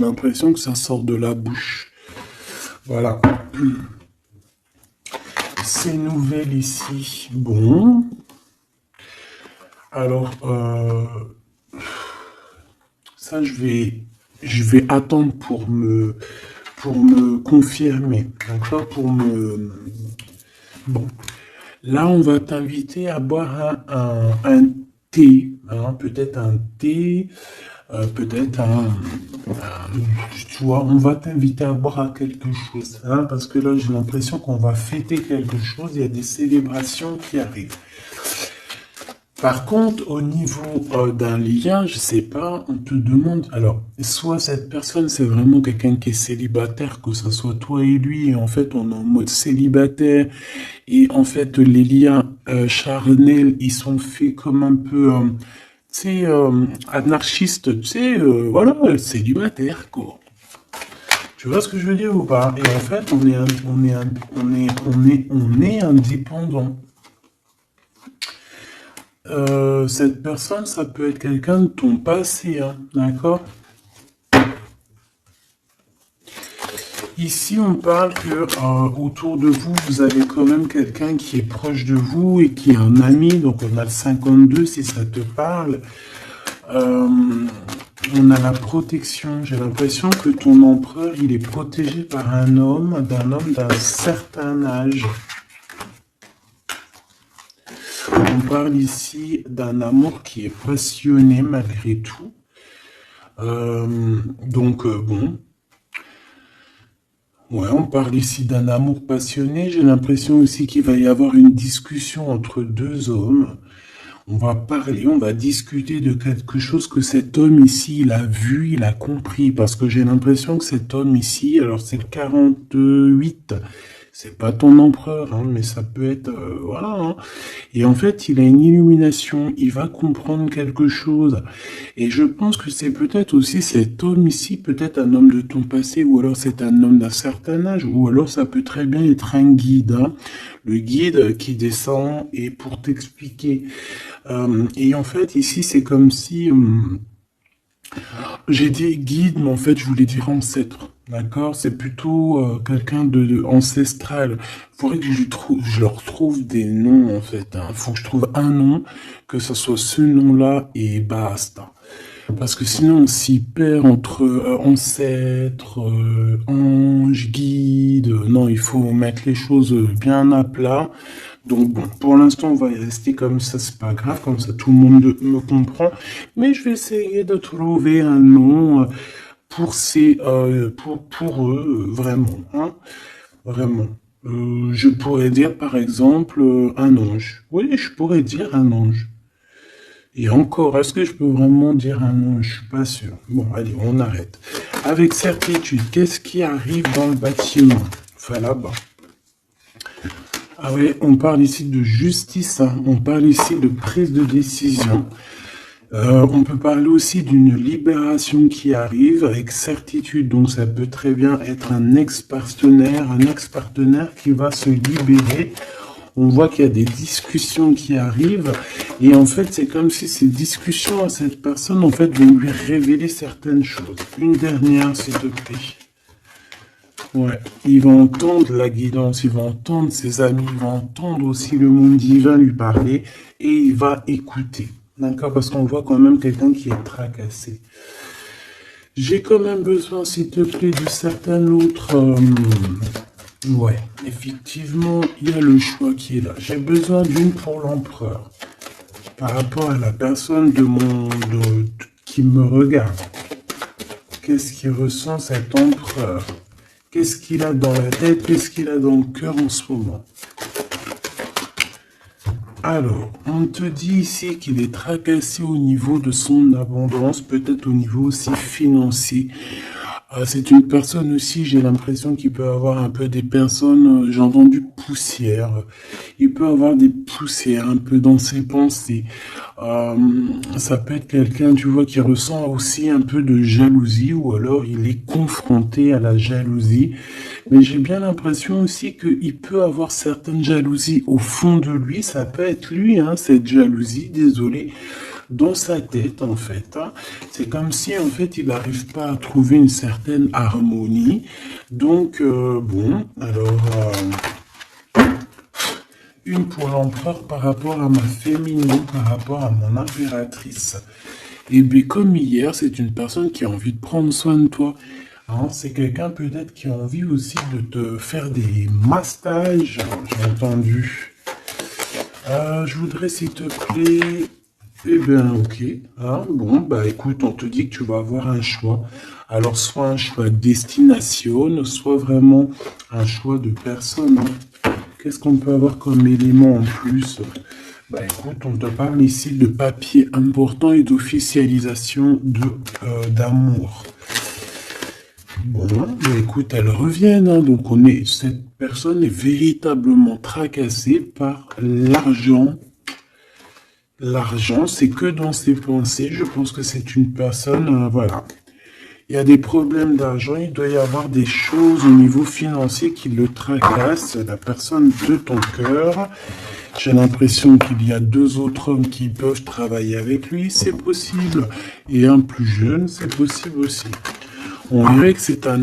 l'impression que ça sort de la bouche. Voilà. Ces nouvelles ici. Bon. Alors, ça, je vais attendre pour me confirmer. D'accord? Bon. Là, on va t'inviter à boire un thé, hein, peut-être un thé, peut-être tu vois, on va t'inviter à boire à quelque chose, hein, parce que là, j'ai l'impression qu'on va fêter quelque chose, il y a des célébrations qui arrivent. Par contre, au niveau d'un lien, je sais pas, on te demande, alors, soit cette personne, c'est vraiment quelqu'un qui est célibataire, que ce soit toi et lui, et en fait, on est en mode célibataire, et en fait, les liens charnels, ils sont faits comme un peu, tu sais, anarchistes, tu sais, voilà, célibataire, quoi. Tu vois ce que je veux dire ou pas? Et en fait, on est indépendant. Cette personne, ça peut être quelqu'un de ton passé, hein, d'accord? Ici, on parle que autour de vous, vous avez quand même quelqu'un qui est proche de vous et qui est un ami. Donc, on a le 52 si ça te parle. On a la protection. J'ai l'impression que ton empereur, il est protégé par un homme d'un certain âge. On parle ici d'un amour qui est passionné malgré tout. Bon. Ouais, on parle ici d'un amour passionné. J'ai l'impression aussi qu'il va y avoir une discussion entre deux hommes. On va parler, on va discuter de quelque chose que cet homme ici, il a vu, il a compris. Parce que j'ai l'impression que cet homme ici, alors c'est le 48, c'est pas ton empereur, hein, mais ça peut être, voilà. Hein. Et en fait, il a une illumination, il va comprendre quelque chose. Et je pense que c'est peut-être aussi cet homme ici, peut-être un homme de ton passé, ou alors c'est un homme d'un certain âge, ou alors ça peut très bien être un guide, hein. Le guide qui descend et pour t'expliquer. Et en fait, ici, c'est comme si j'ai dit guide, mais en fait, je voulais dire ancêtre. D'accord? C'est plutôt quelqu'un de ancestral. Faudrait que je leur trouve des noms, en fait. Hein. Faut que je trouve un nom, que ce soit ce nom-là et basta. Parce que sinon, on s'y perd entre ancêtre, ange, guide. Non, il faut mettre les choses bien à plat. Donc bon, pour l'instant, on va y rester comme ça, c'est pas grave, comme ça tout le monde me comprend. Mais je vais essayer de trouver un nom pour pour eux, vraiment, hein, vraiment. Je pourrais dire par exemple un ange. Oui, je pourrais dire un ange. Et encore, est-ce que je peux vraiment dire un ange? Je suis pas sûr. Bon, allez, on arrête. Avec certitude, qu'est-ce qui arrive dans le bâtiment? Enfin, là-bas. Ah oui, on parle ici de justice, hein. On parle ici de prise de décision. On peut parler aussi d'une libération qui arrive avec certitude. Donc ça peut très bien être un ex-partenaire qui va se libérer. On voit qu'il y a des discussions qui arrivent. Et en fait, c'est comme si ces discussions à cette personne, en fait, vont lui révéler certaines choses. Une dernière, s'il te plaît. Ouais, il va entendre la guidance, il va entendre ses amis, il va entendre aussi le monde divin lui parler et il va écouter. D'accord? Parce qu'on voit quand même quelqu'un qui est tracassé. J'ai quand même besoin, s'il te plaît, de certains autres... Ouais, effectivement, il y a le choix qui est là. J'ai besoin d'une pour l'empereur. Par rapport à la personne qui me regarde. Qu'est-ce qu'il ressent cet empereur? Qu'est-ce qu'il a dans la tête? Qu'est-ce qu'il a dans le cœur en ce moment? Alors, on te dit ici qu'il est tracassé au niveau de son abondance, peut-être au niveau aussi financier. C'est une personne aussi, j'ai l'impression qu'il peut avoir un peu des personnes, j'ai entendu poussière. Il peut avoir des poussières un peu dans ses pensées. Ça peut être quelqu'un, tu vois, qui ressent aussi un peu de jalousie ou alors il est confronté à la jalousie. Mais j'ai bien l'impression aussi qu'il peut avoir certaines jalousies au fond de lui. Ça peut être lui, hein, cette jalousie, désolé. dans sa tête, en fait. Hein. C'est comme si, en fait, il n'arrive pas à trouver une certaine harmonie. Donc, bon, alors, une pour l'empereur par rapport à ma féminine, par rapport à mon impératrice. Et bien, comme hier, c'est une personne qui a envie de prendre soin de toi. Hein, c'est quelqu'un peut-être qui a envie aussi de te faire des massages, j'ai entendu. Je voudrais, s'il te plaît... Eh bien, ok. Hein, bon, bah écoute, on te dit que tu vas avoir un choix. Alors, soit un choix de destination, soit vraiment un choix de personne. Hein. Qu'est-ce qu'on peut avoir comme élément en plus? Bah écoute, on te parle ici de papier important et d'officialisation d'amour. Bon, bah écoute, elles reviennent, hein, donc cette personne est véritablement tracassée par l'argent. L'argent, c'est que dans ses pensées. Je pense que c'est une personne, voilà. Il y a des problèmes d'argent, il doit y avoir des choses au niveau financier qui le tracassent, la personne de ton cœur. J'ai l'impression qu'il y a 2 autres hommes qui peuvent travailler avec lui, c'est possible. Et un plus jeune, c'est possible aussi. On dirait que c'est un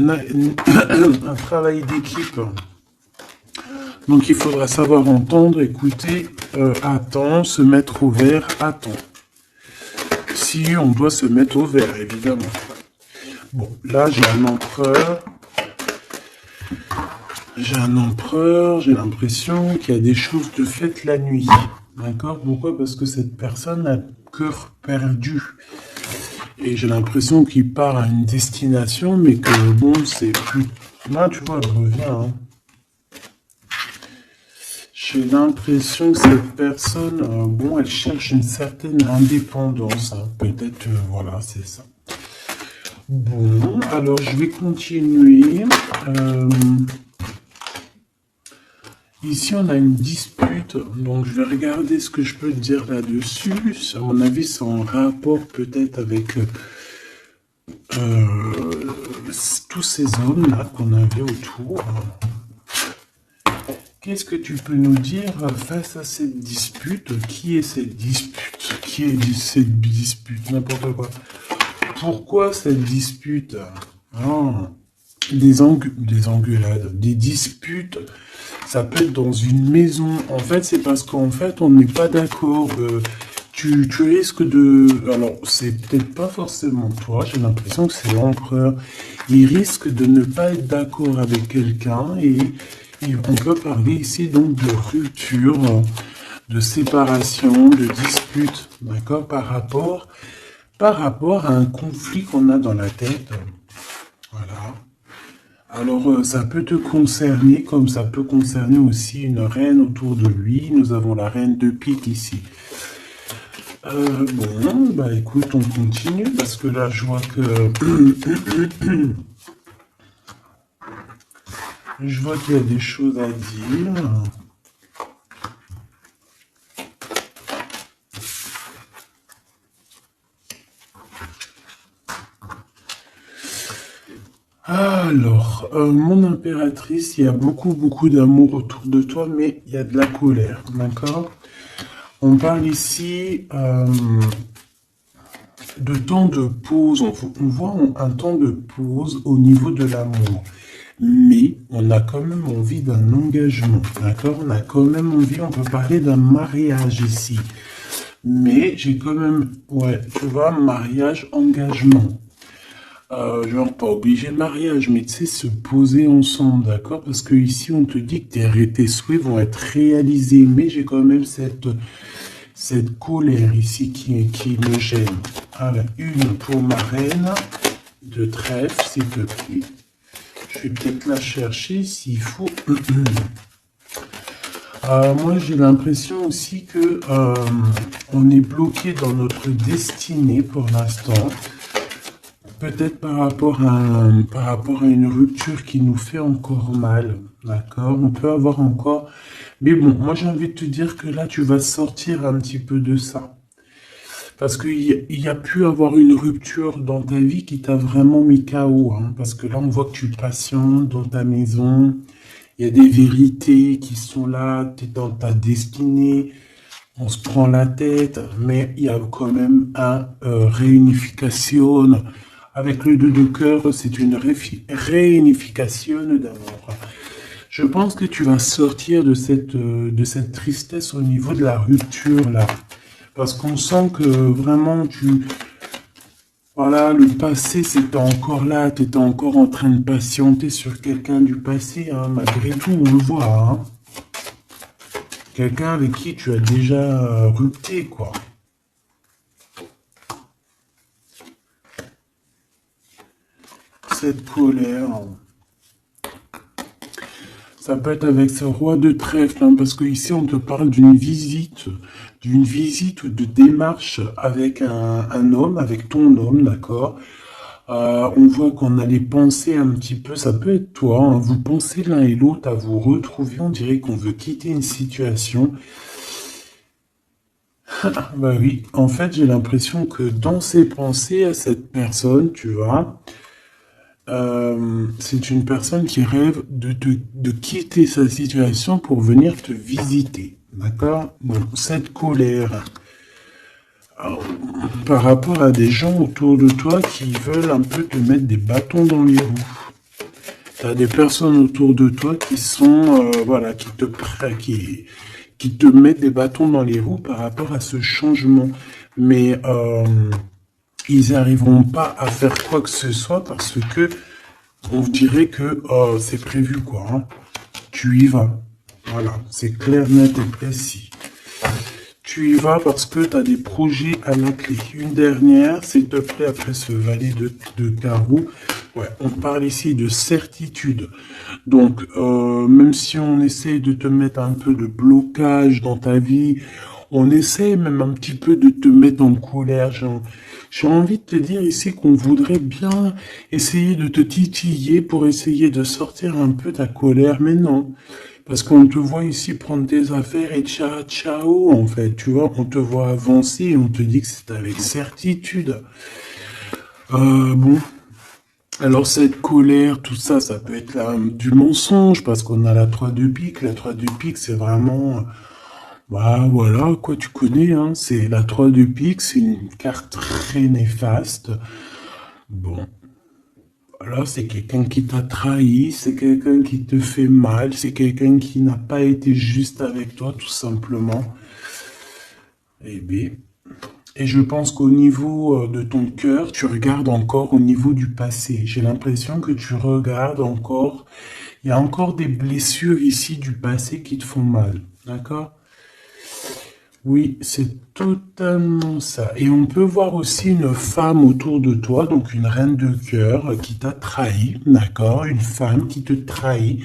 travail d'équipe. Donc il faudra savoir entendre, écouter, attends, se mettre au vert, attends. Si on doit se mettre au vert, évidemment. Bon, là j'ai un empereur. J'ai l'impression qu'il y a des choses de faites la nuit. D'accord? Pourquoi? Parce que cette personne a le cœur perdu. Et j'ai l'impression qu'il part à une destination, mais que bon, c'est plus... Là, tu vois, elle revient. Hein. J'ai l'impression que cette personne, bon, elle cherche une certaine indépendance. Hein. Peut-être, voilà, c'est ça. Bon, alors je vais continuer. Ici, on a une dispute, donc je vais regarder ce que je peux dire là-dessus. À mon avis, c'est en rapport peut-être avec tous ces hommes-là qu'on avait autour. Qu'est-ce que tu peux nous dire face à cette dispute? Qui est cette dispute? Qui est cette dispute? N'importe quoi. Pourquoi cette dispute? Des engueulades, des disputes, ça peut être dans une maison. En fait, c'est parce qu'en fait, on n'est pas d'accord. Tu risques de... Alors, c'est peut-être pas forcément toi, j'ai l'impression que c'est l'empereur. Il risque de ne pas être d'accord avec quelqu'un et on peut parler ici donc de rupture, de séparation, de dispute, d'accord, par rapport à un conflit qu'on a dans la tête. Voilà. Alors, ça peut te concerner, comme ça peut concerner aussi une reine autour de lui. Nous avons la reine de pique ici. Bon, bah écoute, on continue, parce que là, je vois que... je vois qu'il y a des choses à dire. Alors, mon impératrice, il y a beaucoup d'amour autour de toi, mais il y a de la colère, d'accord? On parle ici de temps de pause, on voit un temps de pause au niveau de l'amour. Mais on a quand même envie d'un engagement, d'accord? On a quand même envie, on peut parler d'un mariage ici. Mais j'ai quand même, ouais, tu vois, mariage, engagement. Genre pas obligé de mariage, mais tu sais, se poser ensemble, d'accord? Parce que ici, on te dit que tes souhaits vont être réalisés, mais j'ai quand même cette colère ici qui me gêne. Alors, une pour ma reine de trèfle, s'il te plaît. Je vais peut-être la chercher s'il faut. Moi, j'ai l'impression aussi que on est bloqué dans notre destinée pour l'instant. Peut-être par rapport à une rupture qui nous fait encore mal, d'accord? On peut avoir encore... Mais bon, moi j'ai envie de te dire que là, tu vas sortir un petit peu de ça. Parce qu'il y a pu avoir une rupture dans ta vie qui t'a vraiment mis KO. Hein, parce que là, on voit que tu patientes dans ta maison. Il y a des vérités qui sont là, tu es dans ta destinée. On se prend la tête, mais il y a quand même un réunification. Avec le 2 de cœur, c'est une réunification d'amour. Je pense que tu vas sortir de cette tristesse au niveau de la rupture, là. Parce qu'on sent que vraiment, voilà, le passé, c'était encore là, tu étais encore en train de patienter sur quelqu'un du passé, hein, malgré tout, on le voit, hein. Quelqu'un avec qui tu as déjà rupté, quoi. Cette colère, ça peut être avec ce roi de trèfle, hein, parce que ici on te parle d'une visite ou de démarche avec un homme, avec ton homme, d'accord. On voit qu'on allait penser un petit peu, ça peut être toi, hein, vous pensez l'un et l'autre à vous retrouver, on dirait qu'on veut quitter une situation. Bah oui, en fait j'ai l'impression que dans ses pensées à cette personne, tu vois, c'est une personne qui rêve de quitter sa situation pour venir te visiter. D'accord? Bon, cette colère par rapport à des gens autour de toi qui veulent un peu te mettre des bâtons dans les roues. Tu as des personnes autour de toi qui sont, voilà, qui te mettent des bâtons dans les roues par rapport à ce changement. Mais ils n'arriveront pas à faire quoi que ce soit parce que on dirait que c'est prévu, quoi. Hein. Tu y vas. Voilà, c'est clair, net et précis. Tu y vas parce que tu as des projets à la clé. Une dernière, s'il te plaît, après ce valet de carreau. Ouais, on parle ici de certitude. Donc, même si on essaye de te mettre un peu de blocage dans ta vie, on essaye même un petit peu de te mettre en colère. J'ai envie de te dire ici qu'on voudrait bien essayer de te titiller pour essayer de sortir un peu ta colère, mais non. Parce qu'on te voit ici prendre tes affaires et ciao, ciao, en fait. Tu vois, on te voit avancer et on te dit que c'est avec certitude. Bon. Alors cette colère, tout ça, ça peut être du mensonge, parce qu'on a la 3 de pique. La 3 de pique, c'est vraiment... Bah voilà, quoi, tu connais, hein. C'est la 3 de pique, c'est une carte très néfaste. Bon, voilà, c'est quelqu'un qui t'a trahi, c'est quelqu'un qui te fait mal, c'est quelqu'un qui n'a pas été juste avec toi, tout simplement. Eh bien, et je pense qu'au niveau de ton cœur, tu regardes encore au niveau du passé. J'ai l'impression que tu regardes encore, il y a encore des blessures ici du passé qui te font mal, d'accord? Oui, c'est totalement ça. Et on peut voir aussi une femme autour de toi, donc une reine de cœur qui t'a trahi, d'accord? Une femme qui te trahit.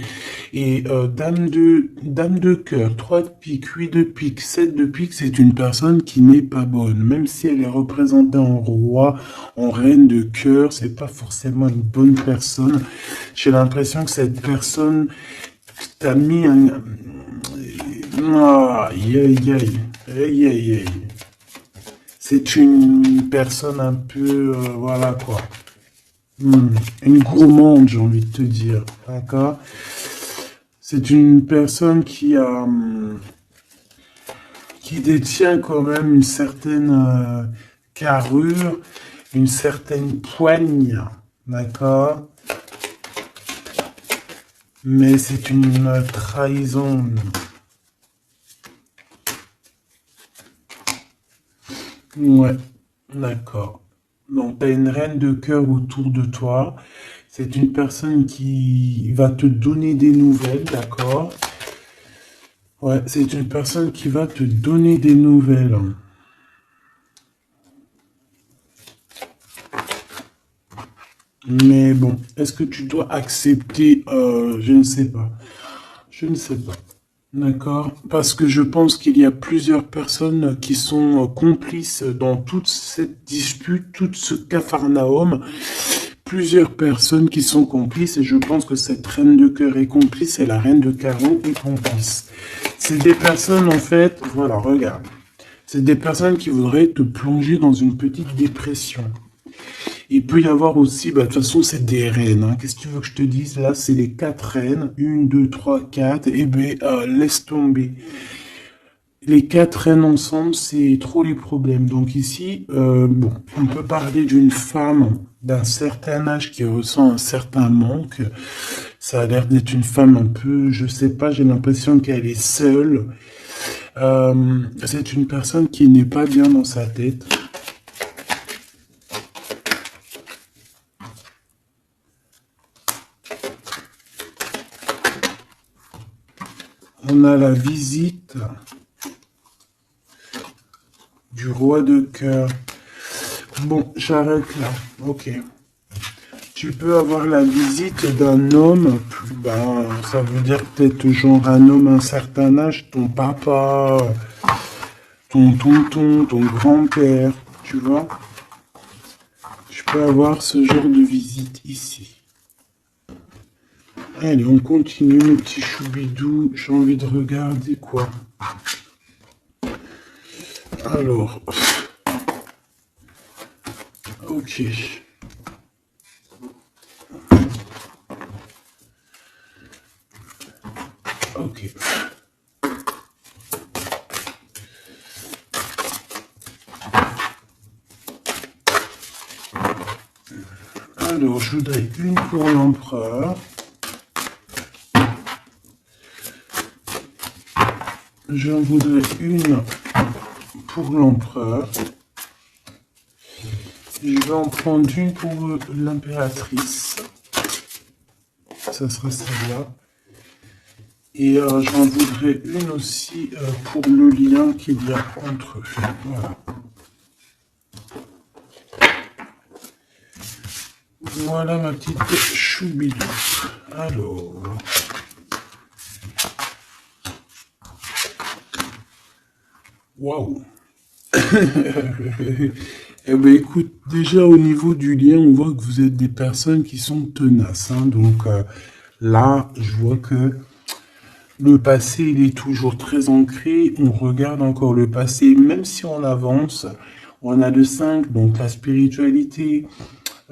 Et dame de cœur, 3 de pique, 8 de pique, 7 de pique, c'est une personne qui n'est pas bonne. Même si elle est représentée en roi, en reine de cœur, c'est pas forcément une bonne personne. J'ai l'impression que cette personne t'a mis un... Aïe, aïe, aïe. Aïe, aïe, aïe. C'est une personne un peu, voilà quoi, une gourmande, j'ai envie de te dire, d'accord? C'est une personne qui détient quand même une certaine carrure, une certaine poigne, d'accord? Mais c'est une trahison. Ouais, d'accord. Donc, tu as une reine de cœur autour de toi. C'est une personne qui va te donner des nouvelles, d'accord? Ouais, c'est une personne qui va te donner des nouvelles. Mais bon, est-ce que tu dois accepter? Je ne sais pas. Je ne sais pas. D'accord? Parce que je pense qu'il y a plusieurs personnes qui sont complices dans toute cette dispute, tout ce capharnaüm. Plusieurs personnes qui sont complices et je pense que cette reine de cœur est complice et la reine de carreau est complice. C'est des personnes, en fait, voilà, regarde. C'est des personnes qui voudraient te plonger dans une petite dépression. Il peut y avoir aussi, bah, de toute façon, c'est des reines. Hein. Qu'est-ce que tu veux que je te dise? Là, c'est les 4 reines. Une, deux, trois, quatre. Eh bien, laisse tomber. les quatre traînent ensemble, c'est trop les problèmes. Donc ici, bon, on peut parler d'une femme d'un certain âge qui ressent un certain manque. Ça a l'air d'être une femme un peu, je sais pas, j'ai l'impression qu'elle est seule. C'est une personne qui n'est pas bien dans sa tête. On a la visite du roi de cœur. Bon, j'arrête là. Ok. Tu peux avoir la visite d'un homme, ben, ça veut dire peut-être genre un homme à un certain âge, ton papa, ton tonton, ton grand-père, tu vois. Je peux avoir ce genre de visite ici. Allez, on continue, mes petits choubidous. J'ai envie de regarder quoi. Alors, ok. Ok. Alors, je voudrais une pour l'empereur. J'en voudrais une pour l'empereur. Je vais en prendre une pour l'impératrice. Ça sera celle-là. Et j'en voudrais une aussi pour le lien qu'il y a entre eux. Voilà. Voilà ma petite choubidou. Alors. Waouh. Eh ben écoute, déjà au niveau du lien, on voit que vous êtes des personnes qui sont tenaces. Hein. Donc là, je vois que le passé, il est toujours très ancré. On regarde encore le passé, même si on avance. On a le 5, donc la spiritualité,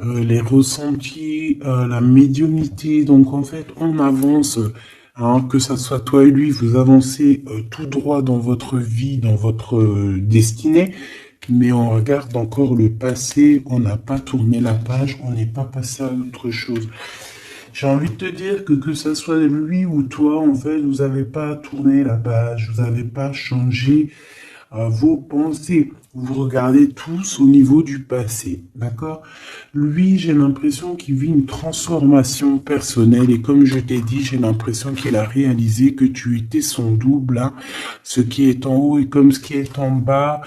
les ressentis, la médiumnité. Donc en fait, on avance, hein, que ça soit toi et lui, vous avancez tout droit dans votre vie, dans votre destinée. Mais on regarde encore le passé, on n'a pas tourné la page, on n'est pas passé à autre chose. J'ai envie de te dire que ça soit lui ou toi, en fait, vous n'avez pas tourné la page, vous n'avez pas changé vos pensées. Vous regardez tous au niveau du passé, d'accord? Lui, j'ai l'impression qu'il vit une transformation personnelle et comme je t'ai dit, j'ai l'impression qu'il a réalisé que tu étais son double, hein, ce qui est en haut est comme ce qui est en bas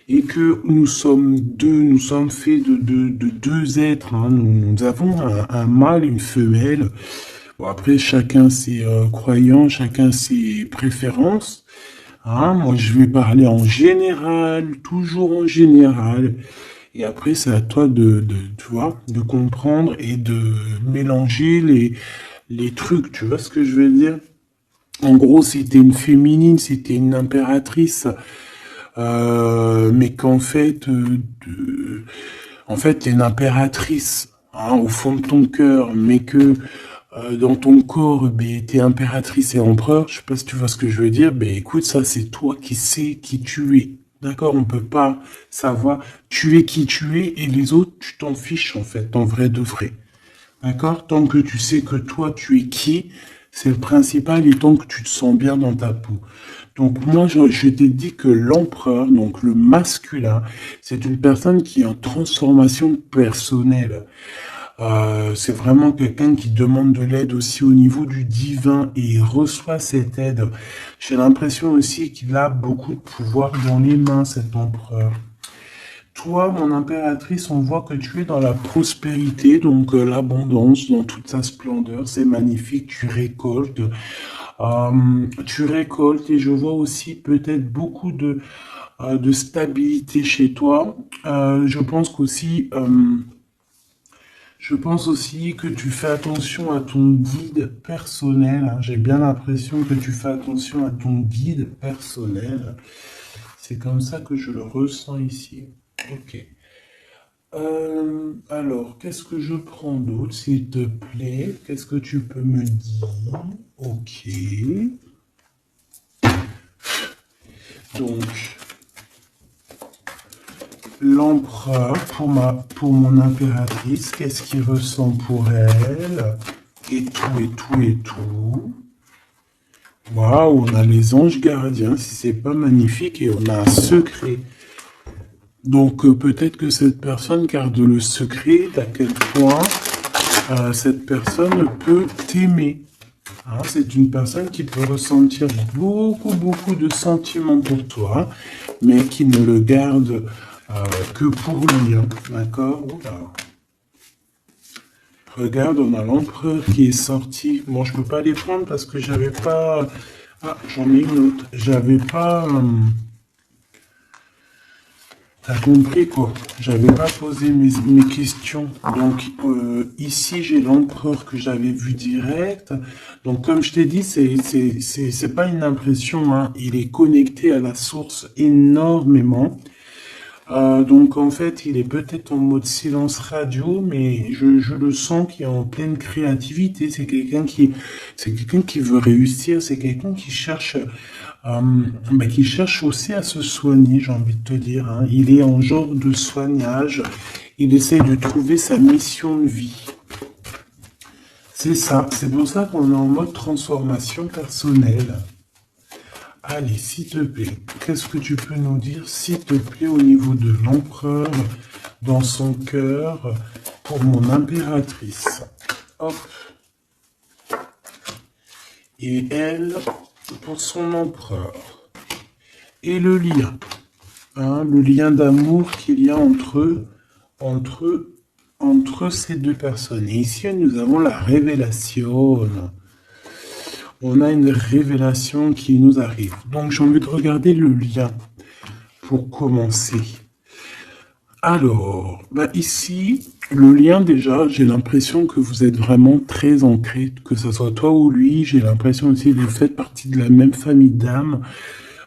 et que nous sommes deux, nous sommes faits de deux êtres, hein. Nous avons un mâle et une femelle. Bon, après, chacun ses croyances, chacun ses préférences. Ah, moi, je vais parler en général, toujours en général. Et après, c'est à toi tu vois, de comprendre et de mélanger les trucs. Tu vois ce que je veux dire? En gros, c'était une féminine, c'était une impératrice, mais qu'en fait, en fait, t'es une impératrice, hein, au fond de ton cœur, mais que dans ton corps, ben, t'es impératrice et empereur, je sais pas si tu vois ce que je veux dire, ben écoute, ça c'est toi qui sais qui tu es. D'accord? On peut pas savoir, tu es qui tu es et les autres, tu t'en fiches en fait, en vrai de vrai. D'accord? Tant que tu sais que toi tu es qui, c'est le principal et tant que tu te sens bien dans ta peau. Donc moi, je t'ai dit que l'empereur, donc le masculin, c'est une personne qui est en transformation personnelle. C'est vraiment quelqu'un qui demande de l'aide aussi au niveau du divin et il reçoit cette aide. J'ai l'impression aussi qu'il a beaucoup de pouvoir dans les mains, cet empereur. Toi, mon impératrice, on voit que tu es dans la prospérité, donc l'abondance dans toute sa splendeur. C'est magnifique, tu récoltes et je vois aussi peut-être beaucoup de stabilité chez toi. Je pense aussi que tu fais attention à ton guide personnel, hein. J'ai bien l'impression que tu fais attention à ton guide personnel. C'est comme ça que je le ressens ici. Ok. Alors, qu'est-ce que je prends d'autre, s'il te plaît? Qu'est-ce que tu peux me dire? Ok. Donc, l'empereur pour mon impératrice, qu'est-ce qu'il ressent pour elle? Et tout, et tout, et tout. Waouh, on a les anges gardiens, si c'est pas magnifique, et on a un secret. Donc peut-être que cette personne garde le secret d'à quel point cette personne peut t'aimer. Hein, c'est une personne qui peut ressentir beaucoup, beaucoup de sentiments pour toi, mais qui ne le garde que pour lui. Hein, d'accord? Oula. Regarde, on a l'empereur qui est sorti. Bon, je peux pas les prendre parce que j'avais pas... Ah, j'en ai une autre. J'avais pas... T'as compris quoi? J'avais pas posé mes questions. Donc ici j'ai l'empereur que j'avais vu direct. Donc comme je t'ai dit, c'est pas une impression, hein. Il est connecté à la source énormément. Donc en fait, il est peut-être en mode silence radio, mais je le sens qu'il est en pleine créativité. C'est quelqu'un qui veut réussir. C'est quelqu'un qui cherche aussi à se soigner, j'ai envie de te dire. Hein. Il est en genre de soignage. Il essaie de trouver sa mission de vie. C'est ça. C'est pour ça qu'on est en mode transformation personnelle. Allez, s'il te plaît, qu'est-ce que tu peux nous dire, s'il te plaît, au niveau de l'empereur, dans son cœur, pour mon impératrice? Hop. Et elle, pour son empereur. Et le lien. Hein, le lien d'amour qu'il y a entre ces deux personnes. Et ici, nous avons la révélation. On a une révélation qui nous arrive. Donc, j'ai envie de regarder le lien pour commencer. Alors, ici, le lien déjà, j'ai l'impression que vous êtes vraiment très ancrés, que ce soit toi ou lui. J'ai l'impression aussi que vous faites partie de la même famille d'âmes.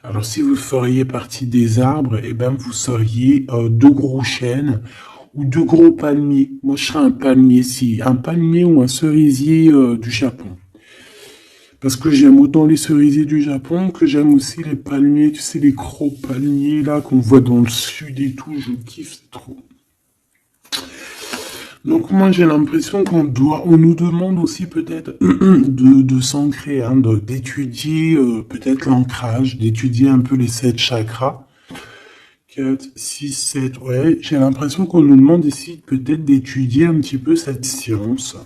Alors, si vous feriez partie des arbres, eh ben, vous seriez deux gros chênes ou deux gros palmiers. Moi, je serais un palmier, un palmier ou un cerisier du Japon. Parce que j'aime autant les cerisiers du Japon que j'aime aussi les palmiers, tu sais, les gros palmiers là qu'on voit dans le sud et tout, je kiffe, c'est trop. Donc moi j'ai l'impression on nous demande aussi peut-être de s'ancrer, hein, d'étudier peut-être l'ancrage, d'étudier un peu les 7 chakras. 4, 6, 7, ouais, j'ai l'impression qu'on nous demande ici peut-être d'étudier un petit peu cette science.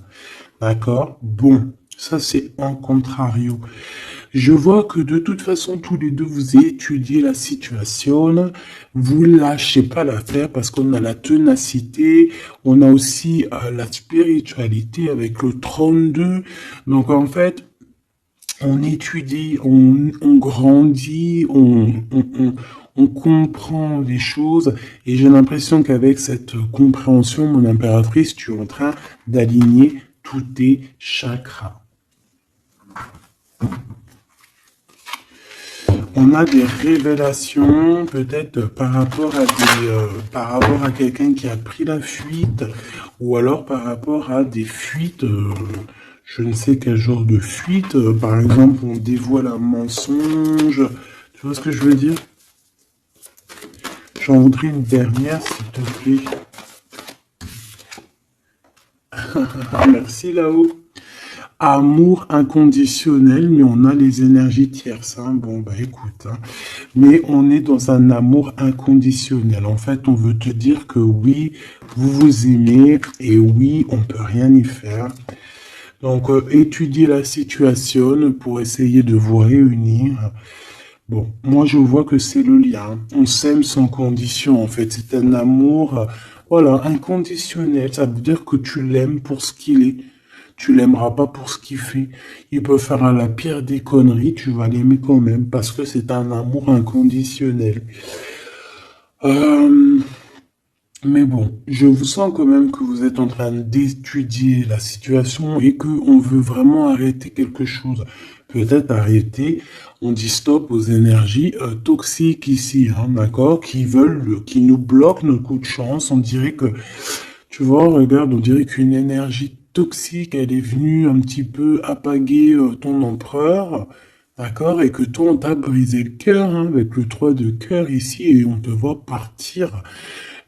D'accord? Bon. Ça, c'est en contrario. Je vois que de toute façon, tous les deux, vous étudiez la situation. Vous lâchez pas l'affaire parce qu'on a la ténacité. On a aussi la spiritualité avec le 32. Donc, en fait, on étudie, on grandit, on comprend les choses. Et j'ai l'impression qu'avec cette compréhension, mon impératrice, tu es en train d'aligner tous tes chakras. On a des révélations, peut-être par rapport à quelqu'un qui a pris la fuite, ou alors par rapport à des fuites, je ne sais quel genre de fuite, par exemple, on dévoile un mensonge, tu vois ce que je veux dire? J'en voudrais une dernière, s'il te plaît. Merci là-haut. Amour inconditionnel, mais on a les énergies tierces. Hein. Bon, écoute. Hein. Mais on est dans un amour inconditionnel. En fait, on veut te dire que oui, vous vous aimez et oui, on peut rien y faire. Donc, étudiez la situation pour essayer de vous réunir. Bon, moi, je vois que c'est le lien. On s'aime sans condition, en fait. C'est un amour, voilà, inconditionnel. Ça veut dire que tu l'aimes pour ce qu'il est. Tu l'aimeras pas pour ce qu'il fait. Il peut faire la pire des conneries, tu vas l'aimer quand même, parce que c'est un amour inconditionnel. Mais bon, je vous sens quand même que vous êtes en train d'étudier la situation et que on veut vraiment arrêter quelque chose. Peut-être arrêter, on dit stop aux énergies toxiques ici, hein, d'accord, qui nous bloquent notre coup de chance. On dirait que, tu vois, regarde, on dirait qu'une énergie toxique, elle est venue un petit peu apaguer ton empereur, d'accord? Et que toi, on t'a brisé le cœur, hein, avec le 3 de cœur ici, et on te voit partir,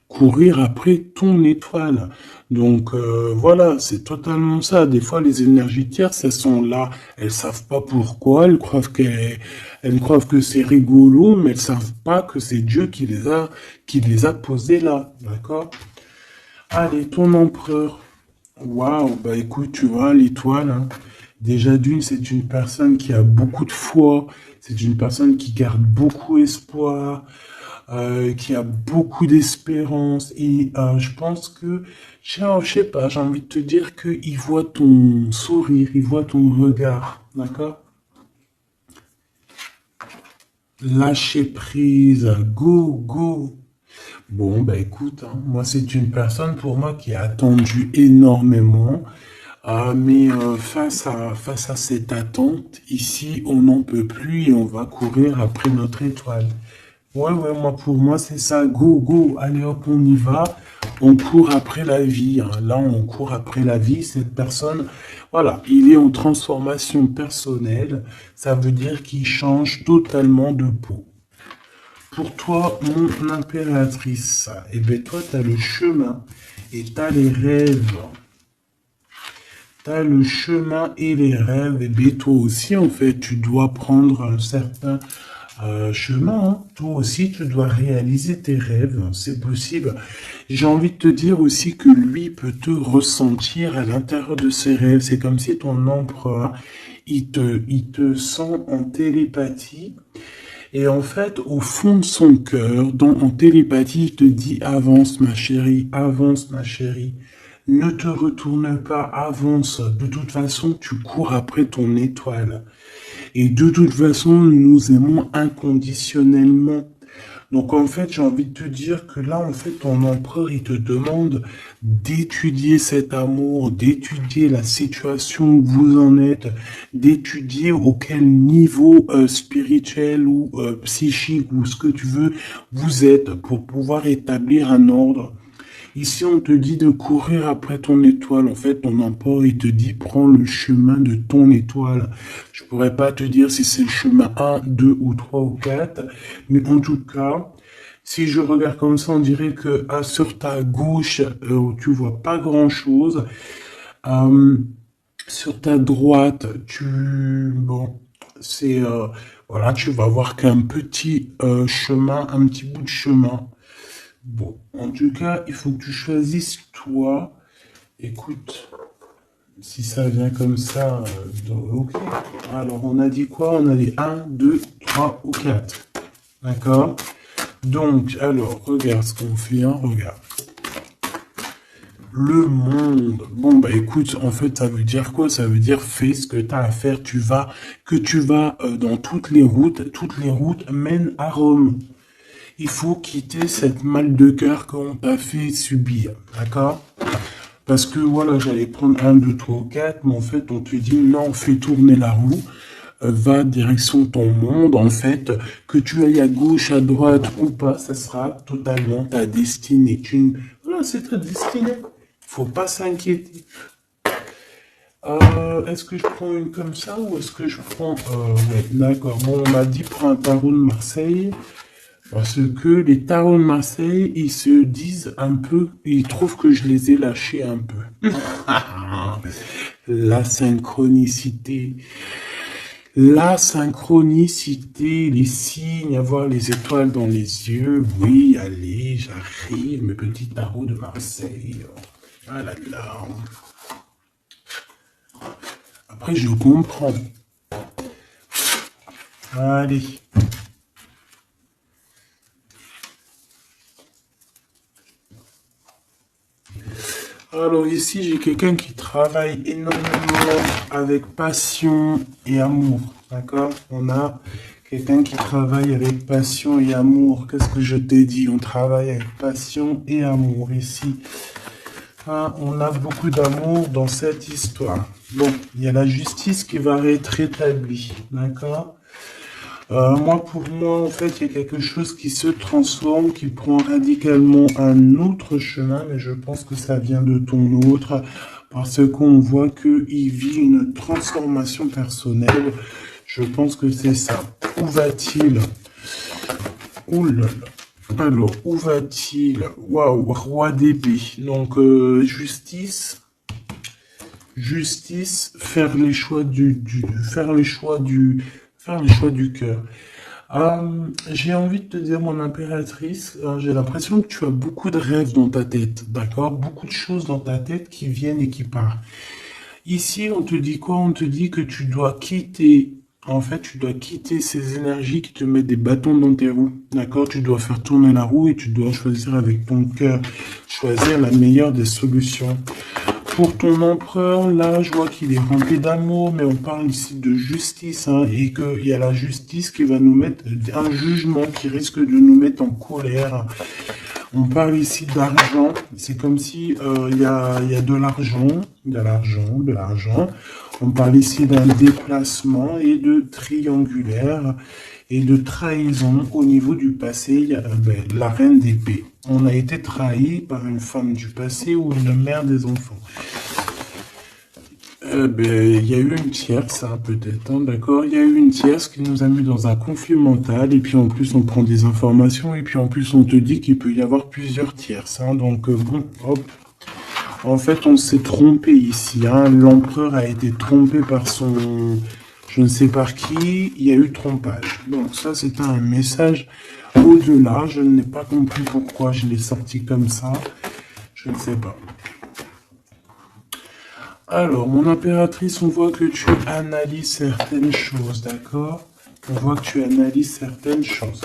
courir après ton étoile. Donc voilà, c'est totalement ça. Des fois, les énergies tierces, elles sont là, elles savent pas pourquoi, elles croient que c'est rigolo, mais elles savent pas que c'est Dieu qui les a posées là, d'accord? Allez, ton empereur. Waouh, bah écoute, tu vois, l'étoile, hein, déjà d'une, c'est une personne qui a beaucoup de foi, c'est une personne qui garde beaucoup espoir, qui a beaucoup d'espérance, et je pense que, je sais pas, j'ai envie de te dire qu'il voit ton sourire, il voit ton regard, d'accord? Lâcher prise, go, go. Bon, bah écoute, hein, moi c'est une personne pour moi qui a attendu énormément. Mais face à cette attente, ici, on n'en peut plus et on va courir après notre étoile. Ouais, ouais, moi, pour moi, c'est ça. Go, go, allez hop, on y va. On court après la vie, hein. Là, on court après la vie. Cette personne, voilà, il est en transformation personnelle. Ça veut dire qu'il change totalement de peau. Pour toi, mon impératrice, eh bien, toi, tu as le chemin et tu as les rêves. T'as le chemin et les rêves, et bien toi aussi, en fait, tu dois prendre un certain chemin, hein. Toi aussi, tu dois réaliser tes rêves, c'est possible. J'ai envie de te dire aussi que lui peut te ressentir à l'intérieur de ses rêves. C'est comme si ton empereur, il te sent en télépathie. Et en fait, au fond de son cœur, en télépathie, il te dit avance ma chérie, ne te retourne pas, avance. De toute façon, tu cours après ton étoile. Et de toute façon, nous nous aimons inconditionnellement. Donc en fait, j'ai envie de te dire que là, en fait, ton empereur, il te demande d'étudier cet amour, d'étudier la situation où vous en êtes, d'étudier auquel niveau spirituel ou psychique ou ce que tu veux vous êtes pour pouvoir établir un ordre. Ici, on te dit de courir après ton étoile. En fait, ton empereur, il te dit, prends le chemin de ton étoile. Je pourrais pas te dire si c'est le chemin un, 2 ou 3 ou 4, mais en tout cas, si je regarde comme ça, on dirait que sur ta gauche, tu vois pas grand-chose. Euh, Sur ta droite, bon, c'est, voilà, tu vas voir qu'un petit chemin, un petit bout de chemin. Bon, en tout cas, il faut que tu choisisses toi. Écoute, si ça vient comme ça, ok. Alors, on a dit quoi? On a dit un, 2, 3 ou 4. D'accord? Donc, alors, regarde ce qu'on fait, hein, regarde. Le monde. Bon, bah écoute, en fait, ça veut dire quoi? Ça veut dire fais ce que tu as à faire. Tu vas dans toutes les routes mènent à Rome. Il faut quitter cette mal de cœur qu'on t'a fait subir, d'accord? Parce que voilà, j'allais prendre un, deux, trois, quatre, mais en fait, on te dit non, fais tourner la roue, va direction ton monde, en fait, que tu ailles à gauche, à droite ou pas, ça sera totalement ta destinée. Voilà, c'est ta destinée. Faut pas s'inquiéter. Est-ce que je prends une comme ça ou est-ce que je prends... ouais, d'accord. Bon, on m'a dit prends un tarot de Marseille. Parce que les tarots de Marseille, ils se disent un peu, ils trouvent que je les ai lâchés un peu. La synchronicité. La synchronicité, les signes, avoir les étoiles dans les yeux. Oui, allez, j'arrive, mes petits tarots de Marseille. Ah là là. Après, je comprends. Allez. Alors ici, j'ai quelqu'un qui travaille énormément avec passion et amour. D'accord? On a quelqu'un qui travaille avec passion et amour. Qu'est-ce que je t'ai dit? On travaille avec passion et amour ici. Ah, on a beaucoup d'amour dans cette histoire. Bon, il y a la justice qui va être rétablie. D'accord? Pour moi, en fait, il y a quelque chose qui se transforme, qui prend radicalement un autre chemin, mais je pense que ça vient de ton autre, parce qu'on voit qu'il vit une transformation personnelle. Je pense que c'est ça. Où va-t-il? Ouh là là. Alors, où va-t-il? Waouh, roi d'épée. Donc, justice. Justice, faire les choix faire les choix du cœur. J'ai envie de te dire, mon impératrice, j'ai l'impression que tu as beaucoup de rêves dans ta tête, d'accord? Beaucoup de choses dans ta tête qui viennent et qui partent. Ici, on te dit quoi? On te dit que tu dois quitter, en fait, tu dois quitter ces énergies qui te mettent des bâtons dans tes roues, d'accord? Tu dois faire tourner la roue et tu dois choisir avec ton cœur, choisir la meilleure des solutions. Pour ton empereur, là, je vois qu'il est rempli d'amour, mais on parle ici de justice, hein, et qu'il y a la justice qui va nous mettre un jugement qui risque de nous mettre en colère. On parle ici d'argent. C'est comme si il y a de l'argent, de l'argent. On parle ici d'un déplacement et de triangulaire et de trahison au niveau du passé. Il y a, la reine d'épée. On a été trahi par une femme du passé ou une mère des enfants. Il y a eu une tierce, hein, peut-être, hein, d'accord? Il y a eu une tierce qui nous a mis dans un conflit mental, et puis en plus on prend des informations, et puis en plus on te dit qu'il peut y avoir plusieurs tierces, hein, donc bon, hop. En fait, on s'est trompé ici, hein. L'empereur a été trompé par son, je ne sais par qui, il y a eu trompage. Donc ça, c'était un message au-delà, je n'ai pas compris pourquoi je l'ai sorti comme ça, je ne sais pas. Alors, mon impératrice, on voit que tu analyses certaines choses, d'accord? On voit que tu analyses certaines choses.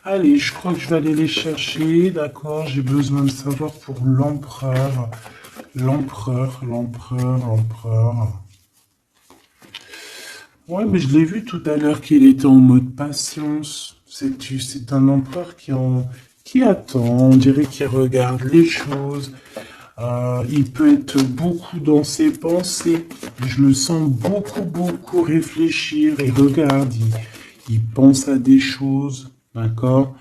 Allez, je crois que je vais aller les chercher, d'accord? J'ai besoin de savoir pour l'empereur. L'empereur. Ouais, mais je l'ai vu tout à l'heure qu'il était en mode patience. C'est un empereur qui attend, on dirait qu'il regarde les choses. Il peut être beaucoup dans ses pensées. Je le sens beaucoup réfléchir et regarde. Il pense à des choses, d'accord?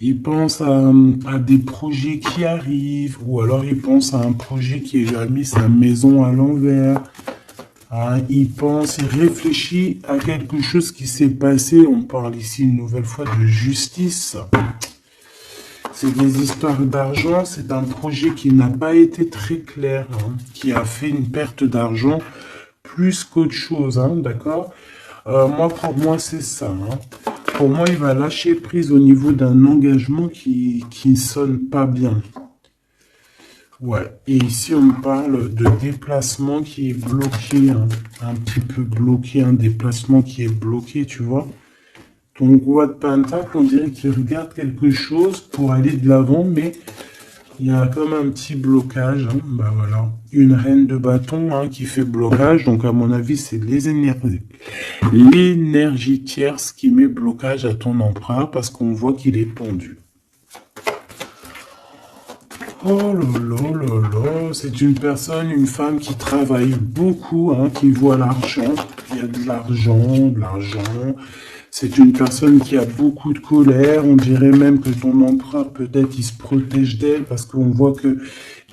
Il pense à des projets qui arrivent, ou alors il pense à un projet qui lui a mis sa maison à l'envers. Il pense, il réfléchit à quelque chose qui s'est passé. On parle ici une nouvelle fois de justice. C'est des histoires d'argent, c'est un projet qui n'a pas été très clair, hein, qui a fait une perte d'argent plus qu'autre chose, hein, d'accord? Pour moi, c'est ça. Hein. Pour moi, il va lâcher prise au niveau d'un engagement qui ne sonne pas bien. Ouais, et ici, on parle de déplacement qui est bloqué, hein, un petit peu bloqué, un déplacement qui est bloqué, tu vois? Ton roi de pentacle, on dirait qu'il regarde quelque chose pour aller de l'avant, mais il y a comme un petit blocage. Hein. Bah voilà, une reine de bâton, hein, qui fait blocage. Donc à mon avis, c'est l'énergie tierce qui met blocage à ton empereur parce qu'on voit qu'il est pendu. Oh là, c'est une personne, une femme qui travaille beaucoup, hein, qui voit l'argent. Il y a de l'argent. C'est une personne qui a beaucoup de colère. On dirait même que ton empereur, peut-être, il se protège d'elle parce qu'on voit que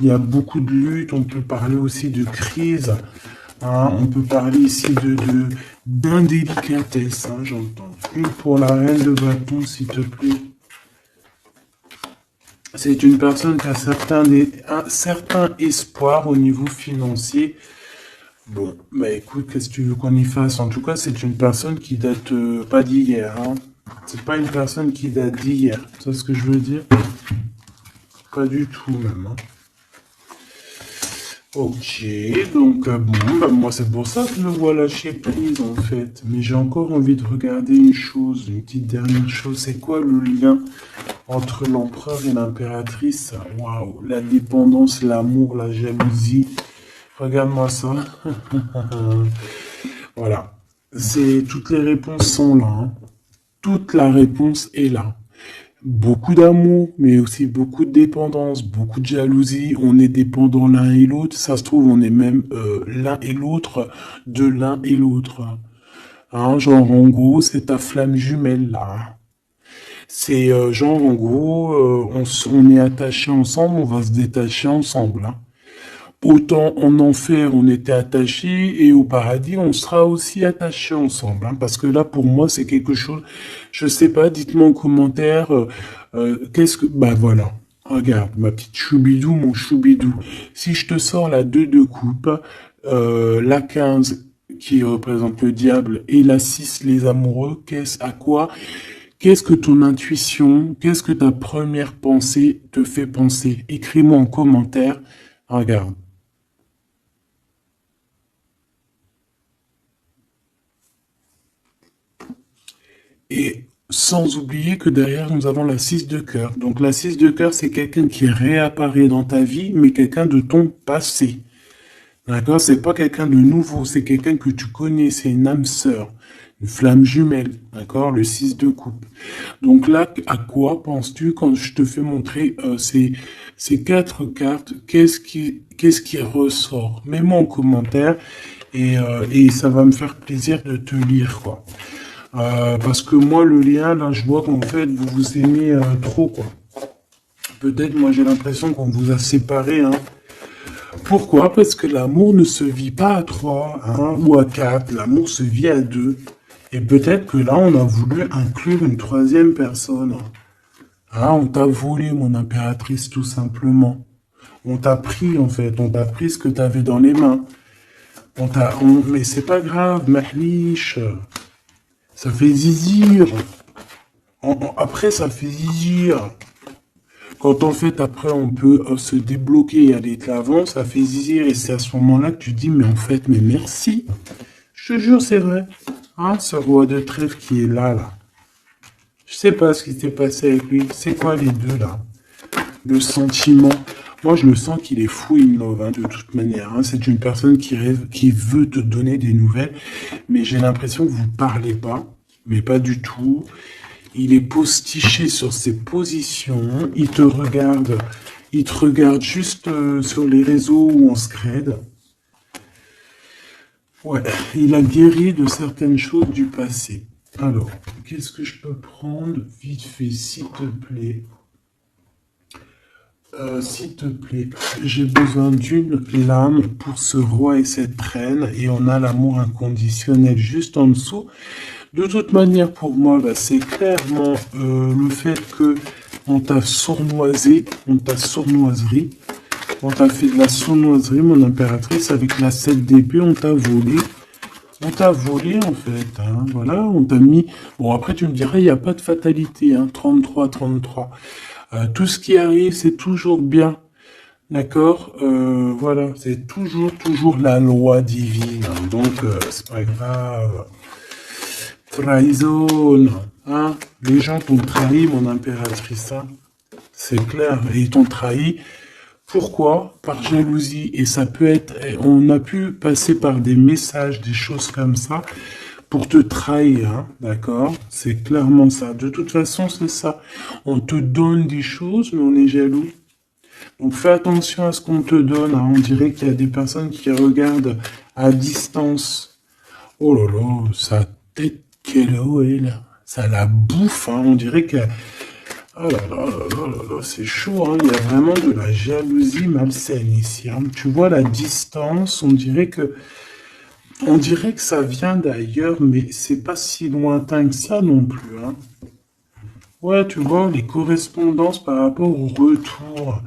il y a beaucoup de luttes. On peut parler aussi de crise. Hein. On peut parler ici d'indélicatesse, hein, j'entends. Une pour la reine de bâton, s'il te plaît. C'est une personne qui a un certain espoir au niveau financier. Bon, bah écoute, qu'est-ce que tu veux qu'on y fasse? En tout cas, c'est une personne qui date pas d'hier. Hein. C'est pas une personne qui date d'hier. C'est ce que je veux dire? Pas du tout même. Hein. Ok, donc bon, bah moi c'est pour ça que je le vois lâcher prise en fait. Mais j'ai encore envie de regarder une chose, une petite dernière chose. C'est quoi le lien entre l'empereur et l'impératrice? Waouh, la dépendance, l'amour, la jalousie. Regarde-moi ça. Voilà. Toutes les réponses sont là. Hein. Toute la réponse est là. Beaucoup d'amour, mais aussi beaucoup de dépendance, beaucoup de jalousie. On est dépendants l'un et l'autre. Ça se trouve, on est même l'un et l'autre de l'un et l'autre. Hein, genre, en gros, c'est ta flamme jumelle là. C'est genre, en gros, on est attachés ensemble, on va se détacher ensemble. Hein. autant en enfer on était attachés et au paradis on sera aussi attachés ensemble. Hein, parce que là pour moi c'est quelque chose, je sais pas, dites-moi en commentaire, qu'est-ce que... Bah voilà, regarde ma petite choubidou, mon choubidou. Si je te sors la 2 de coupe, la 15 qui représente le diable et la 6 les amoureux, qu'est-ce que ton intuition, qu'est-ce que ta première pensée te fait penser? Écris-moi en commentaire. Regarde. Et sans oublier que derrière, nous avons la 6 de cœur. Donc la 6 de cœur, c'est quelqu'un qui réapparaît dans ta vie, mais quelqu'un de ton passé. D'accord? C'est pas quelqu'un de nouveau, c'est quelqu'un que tu connais, c'est une âme sœur, une flamme jumelle. D'accord? Le 6 de coupe. Donc là, à quoi penses-tu quand je te fais montrer ces 4 cartes? Qu'est-ce qui ressort? Mets-moi en commentaire et ça va me faire plaisir de te lire, quoi. Parce que moi, le lien, là, je vois qu'en fait, vous vous aimez trop, quoi. Peut-être, moi, j'ai l'impression qu'on vous a séparés, hein. Pourquoi? Parce que l'amour ne se vit pas à 3, hein, ou à 4. L'amour se vit à 2. Et peut-être que là, on a voulu inclure une troisième personne. Ah, on t'a volé, mon impératrice, tout simplement. On t'a pris, en fait. On t'a pris ce que t'avais dans les mains. Mais c'est pas grave, mahlish. Ça fait zizir. Après, ça fait zizir. Quand en fait, après, on peut se débloquer et aller de l'avant, ça fait zizir. Et c'est à ce moment-là que tu dis, mais en fait, mais merci. Je te jure, c'est vrai. Hein, ce roi de trèfle qui est là, là. Je sais pas ce qui s'est passé avec lui. C'est quoi les deux, là? Le sentiment. Moi, je le sens qu'il est fou in love, hein, de toute manière. Hein. C'est une personne qui rêve, qui veut te donner des nouvelles. Mais j'ai l'impression que vous parlez pas. Mais pas du tout. Il est postiché sur ses positions. Il te regarde juste sur les réseaux où on se crède. Ouais, il a guéri de certaines choses du passé. Alors, qu'est-ce que je peux prendre vite fait, s'il te plaît? S'il te plaît, j'ai besoin d'une lame pour ce roi et cette reine, et on a l'amour inconditionnel juste en dessous. De toute manière, pour moi, bah, c'est clairement le fait que on t'a sournoisé, on t'a sournoiserie, on t'a fait de la sournoiserie, mon impératrice, avec la 7 d'épée, on t'a volé. On t'a volé, en fait, hein, voilà, on t'a mis... Bon, après, tu me dirais, il n'y a pas de fatalité, hein, 33, 33. Tout ce qui arrive, c'est toujours bien, d'accord? Voilà, c'est toujours la loi divine, hein, donc, c'est pas grave. Trahison, hein? Les gens t'ont trahi, mon impératrice, hein? C'est clair, et ils t'ont trahi. Pourquoi? Par jalousie. Et ça peut être, on a pu passer par des messages, des choses comme ça, pour te trahir, hein, d'accord? C'est clairement ça. De toute façon, c'est ça. On te donne des choses, mais on est jaloux. Donc fais attention à ce qu'on te donne, hein. On dirait qu'il y a des personnes qui regardent à distance. Oh là là, sa tête, quelle eau est là. Ça la bouffe, hein. On dirait que... Oh là là là là là là, c'est chaud, hein. Il y a vraiment de la jalousie malsaine ici, hein. Tu vois la distance, on dirait que ça vient d'ailleurs, mais c'est pas si lointain que ça non plus, hein. Ouais, tu vois, les correspondances par rapport au retour.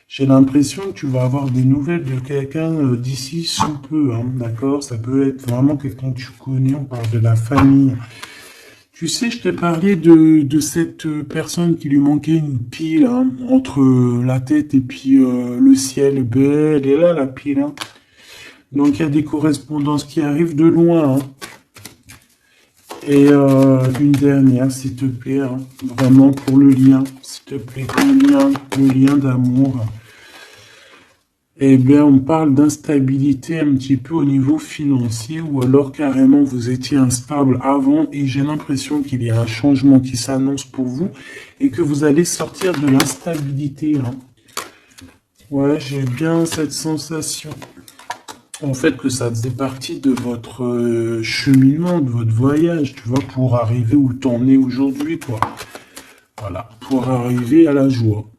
J'ai l'impression que tu vas avoir des nouvelles de quelqu'un d'ici sous peu, hein, d'accord? Ça peut être vraiment quelqu'un que tu connais, on parle de la famille. Tu sais, je t'ai parlé de cette personne qui lui manquait une pile, hein, entre la tête et puis le ciel. Ben, elle est là, la pile, hein. Donc, il y a des correspondances qui arrivent de loin, hein. Et une dernière, s'il te plaît, hein, vraiment pour le lien, s'il te plaît, le lien d'amour. Eh bien, on parle d'instabilité un petit peu au niveau financier, ou alors carrément vous étiez instable avant, et j'ai l'impression qu'il y a un changement qui s'annonce pour vous, et que vous allez sortir de l'instabilité, hein. Ouais, j'ai bien cette sensation. En fait, que ça faisait partie de votre cheminement, de votre voyage, tu vois, pour arriver où t'en es aujourd'hui, quoi. Voilà, pour arriver à la joie.